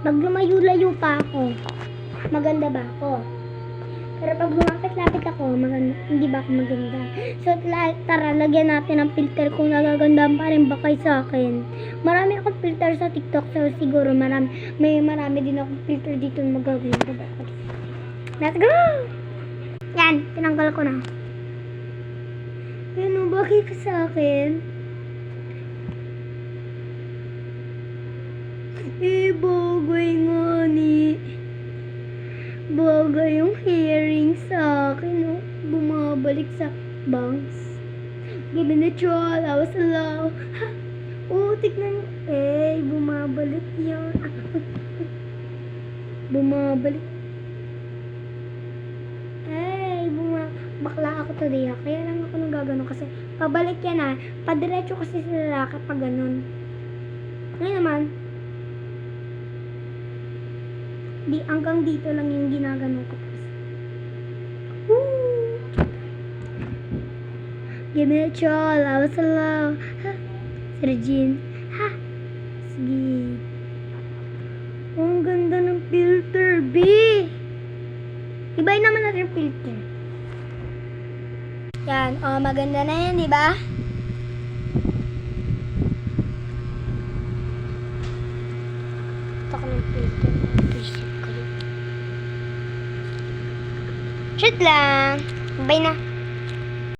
Pag lumayo-layo pa ako, maganda ba ako? Pero pag lumapit-lapit ako, hindi ba ako maganda? So, tara, lagyan natin ng filter kung nagagandaan pa rin ba kayo sa akin. Marami akong filter sa TikTok, so siguro marami din akong filter dito na magaganda ba ako. Let's go! Yan, tinanggal ko na. Ano, bakit ka sa akin? Bagay nga ni. Bagay yung hearing sa akin, oh. Bumabalik sa bangs. Given the troll, I was alone. Oh, tignan. Bumabalik yan. Bumabalik. Bakla ako today, ha? Kaya lang ako nang gagano kasi pabalik yan, ha? Padiretso kasi sila kapag ganun. Ngayon naman, hanggang dito lang yung ginagano ko. Woo! Give me a troll, I was alone. Ha? Si Regine. Ha? Sige. Oh, ang ganda ng filter, B! Ibay naman natin yung filter. Yan, oh, maganda na yan, di ba? Ito ko ng filter. Shoot lang. Bye na.